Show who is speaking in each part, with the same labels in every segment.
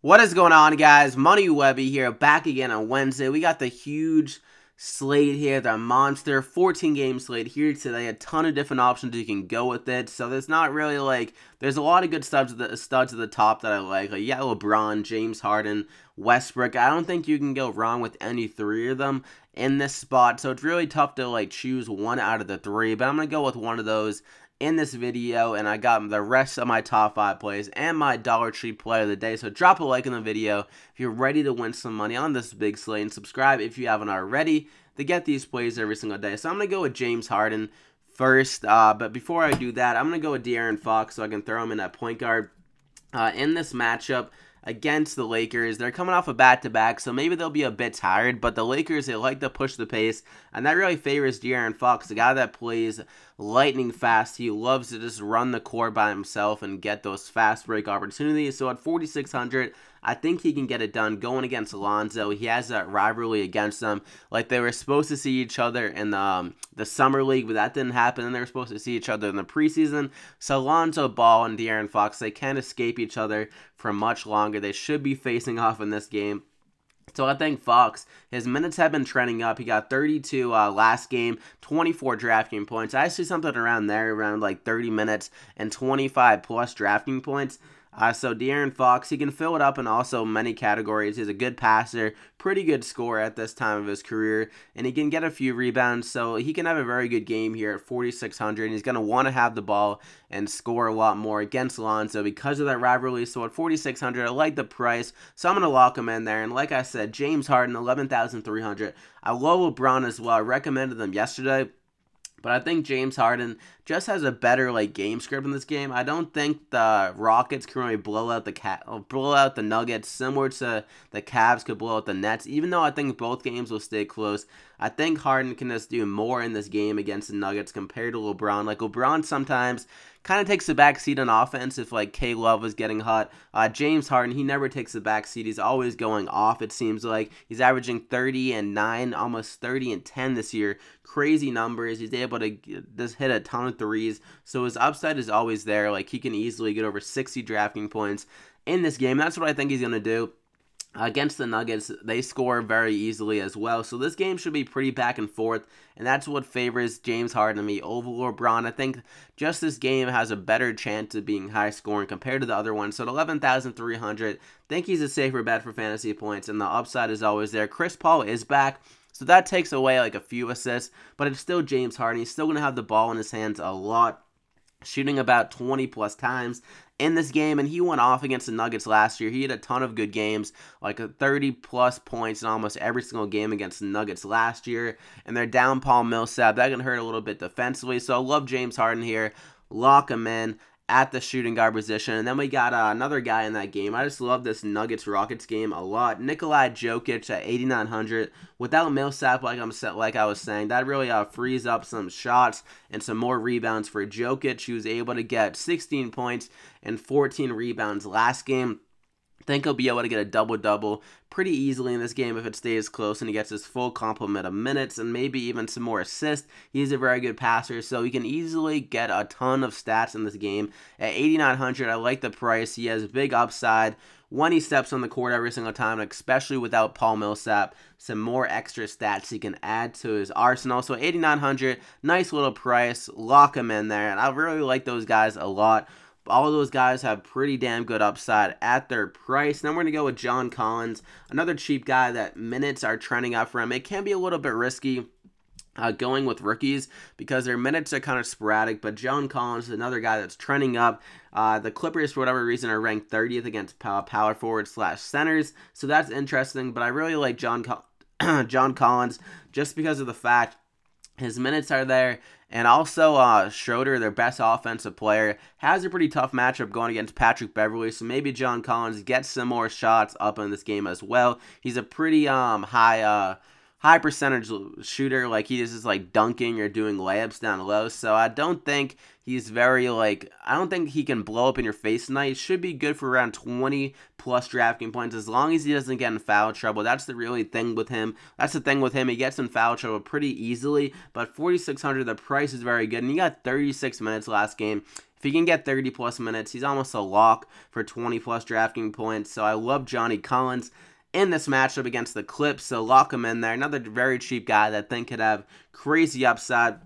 Speaker 1: What is going on, guys? Money Webby here, back again on Wednesday. We got the huge slate here, the monster 14-game slate here today. A ton of different options you can go with it. So there's not really there's a lot of good studs at the top that I like. Yeah, LeBron, James Harden, Westbrook. I don't think you can go wrong with any three of them in this spot. So it's really tough to choose one out of the three. But I'm gonna go with one of those in this video, and I got the rest of my top 5 plays and my Dollar Tree play of the day. So drop a like in the video if you're ready to win some money on this big slate, and subscribe if you haven't already to get these plays every single day. So I'm going to go with James Harden first, but before I do that, I'm going to go with De'Aaron Fox so I can throw him in at point guard. In this matchup against the Lakers, they're coming off a back-to-back, so maybe they'll be a bit tired, but the Lakers, they like to push the pace, and that really favors De'Aaron Fox, the guy that plays lightning fast. He loves to just run the court by himself and get those fast break opportunities. So at 4,600, I think he can get it done going against Alonzo. He has that rivalry against them. They were supposed to see each other in the summer league, but that didn't happen, and they were supposed to see each other in the preseason. So Alonzo Ball and De'Aaron Fox, they can't escape each other for much longer. They should be facing off in this game. So I think Fox, his minutes have been trending up. He got 32 last game, 24 DraftKings points. I see something around there, around 30 minutes and 25 plus DraftKings points. So De'Aaron Fox, he can fill it up in also many categories. He's a good passer, pretty good scorer at this time of his career, and he can get a few rebounds, so he can have a very good game here at 4,600. He's going to want to have the ball and score a lot more against Lonzo because of that rivalry. So at 4,600, I like the price, so I'm going to lock him in there. And like I said, James Harden, 11,300. I love LeBron as well. I recommended them yesterday. But I think James Harden just has a better game script in this game. I don't think the Rockets can really blow out the Nuggets, similar to the Cavs could blow out the Nets. Even though I think both games will stay close, I think Harden can just do more in this game against the Nuggets compared to LeBron. LeBron sometimes kind of takes the back seat on offense if K-Love is getting hot. James Harden, he never takes the back seat. He's always going off, it seems like. He's averaging 30 and 9, almost 30 and 10 this year. Crazy numbers. He's able to just hit a ton of threes. So his upside is always there. He can easily get over 60 DraftKings points in this game. That's what I think he's going to do. Against the Nuggets, they score very easily as well. So this game should be pretty back and forth, and that's what favors James Harden to me over LeBron. I think just this game has a better chance of being high scoring compared to the other one. So at 11,300, I think he's a safer bet for fantasy points, and the upside is always there. Chris Paul is back, so that takes away a few assists, but it's still James Harden. He's still going to have the ball in his hands a lot, shooting about 20 plus times in this game, and he went off against the Nuggets last year. He had a ton of good games, 30 plus points in almost every single game against the Nuggets last year, and they're down Paul Millsap. That can hurt a little bit defensively, so I love James Harden here. Lock him in at the shooting guard position. And then we got another guy in that game. I just love this Nuggets-Rockets game a lot. Nikola Jokic at 8,900. Without Millsap, like I was saying, that really frees up some shots and some more rebounds for Jokic. He was able to get 16 points and 14 rebounds last game. I think he'll be able to get a double-double pretty easily in this game if it stays close and he gets his full complement of minutes and maybe even some more assists. He's a very good passer, so he can easily get a ton of stats in this game. At 8,900, I like the price. He has a big upside when he steps on the court every single time, especially without Paul Millsap. Some more extra stats he can add to his arsenal. So 8,900, nice little price. Lock him in there, and I really like those guys a lot. All of those guys have pretty damn good upside at their price. Then we're going to go with John Collins, another cheap guy that minutes are trending up for him. It can be a little bit risky going with rookies because their minutes are kind of sporadic, but John Collins is another guy that's trending up. The Clippers, for whatever reason, are ranked 30th against power forwards / centers, so that's interesting, but I really like John Collins just because of the fact his minutes are there, and also Schroeder, their best offensive player, has a pretty tough matchup going against Patrick Beverley, so maybe John Collins gets some more shots up in this game as well. He's a pretty high percentage shooter. He just is dunking or doing layups down low, so I don't think he's very I don't think he can blow up in your face tonight. He should be good for around 20 plus DraftKings points as long as he doesn't get in foul trouble. That's the really thing with him. That's the thing with him. He gets in foul trouble pretty easily, but 4,600, the price is very good, and he got 36 minutes last game. If he can get 30 plus minutes, he's almost a lock for 20 plus DraftKings points. So I love Johnny Collins in this matchup against the Clips. So lock him in there. Another very cheap guy that I think could have crazy upside.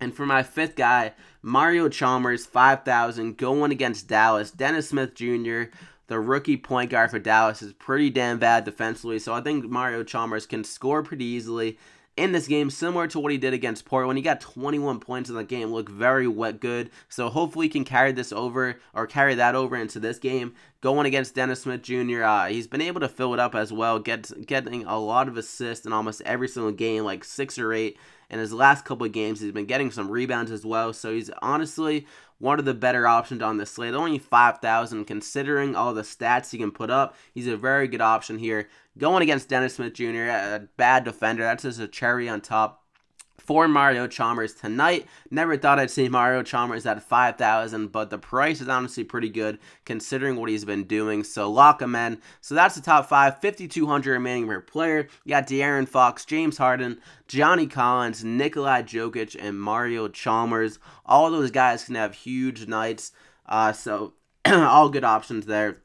Speaker 1: And for my fifth guy, Mario Chalmers, 5,000, going against Dallas. Dennis Smith Jr., the rookie point guard for Dallas, is pretty damn bad defensively. So I think Mario Chalmers can score pretty easily in this game, similar to what he did against Portland. He got 21 points in the game, looked very good. So hopefully he can carry this over, or carry that over into this game. Going against Dennis Smith Jr., he's been able to fill it up as well, getting a lot of assists in almost every single game, like 6 or 8. In his last couple of games, he's been getting some rebounds as well. So he's honestly one of the better options on this slate. Only 5,000, considering all the stats he can put up. He's a very good option here. Going against Dennis Smith Jr., a bad defender. That's just a cherry on top for Mario Chalmers tonight. Never thought I'd see Mario Chalmers at 5,000, but the price is honestly pretty good considering what he's been doing. So lock him in. So that's the top 5, 5,200 remaining per player. You got De'Aaron Fox, James Harden, Johnny Collins, Nikola Jokic, and Mario Chalmers. All those guys can have huge nights. So all good options there.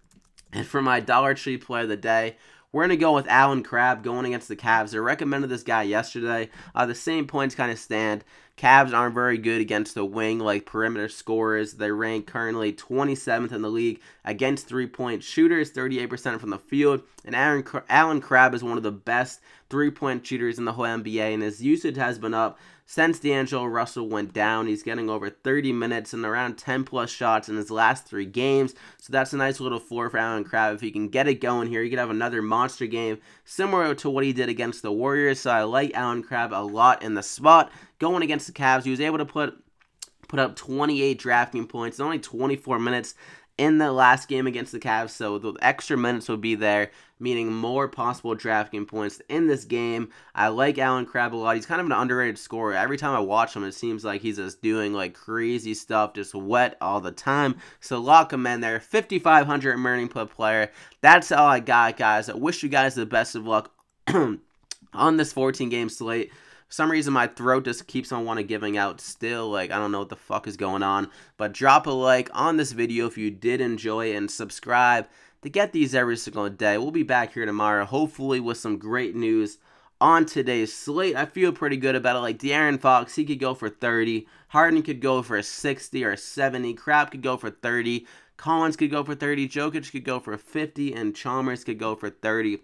Speaker 1: And for my Dollar Tree play of the day, we're going to go with Alan Crabbe going against the Cavs. I recommended this guy yesterday. The same points kind of stand. Cavs aren't very good against the wing, like perimeter scorers. They rank currently 27th in the league against three-point shooters, 38% from the field. And Alan Crabbe is one of the best three-point shooters in the whole NBA, and his usage has been up since D'Angelo Russell went down. He's getting over 30 minutes and around 10-plus shots in his last 3 games. So that's a nice little floor for Alan Crabbe. If he can get it going here, he could have another monster game similar to what he did against the Warriors. So I like Alan Crabbe a lot in the spot. Going against the Cavs, he was able to put up 28 DraftKings points in only 24 minutes in the last game against the Cavs, so the extra minutes would be there, meaning more possible DraftKings points in this game. I like Alan Crabbe a lot. He's kind of an underrated scorer. Every time I watch him, it seems like he's just doing like crazy stuff, just wet all the time. So lock him in there. 5,500 remaining per player. That's all I got, guys. I wish you guys the best of luck on this 14-game slate. For some reason, my throat just keeps on giving out still. Like, I don't know what the fuck is going on. But drop a like on this video if you did enjoy it, and subscribe to get these every single day. We'll be back here tomorrow, hopefully with some great news on today's slate. I feel pretty good about it. Like, De'Aaron Fox, he could go for 30. Harden could go for 60 or 70. Crabbe could go for 30. Collins could go for 30. Jokic could go for 50. And Chalmers could go for 30.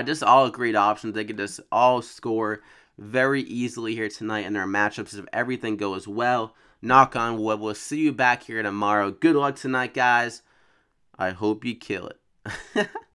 Speaker 1: Just all great options. They could just all score very easily here tonight in their matchups if everything goes well. Knock on wood. We'll see you back here tomorrow. Good luck tonight, guys. I hope you kill it.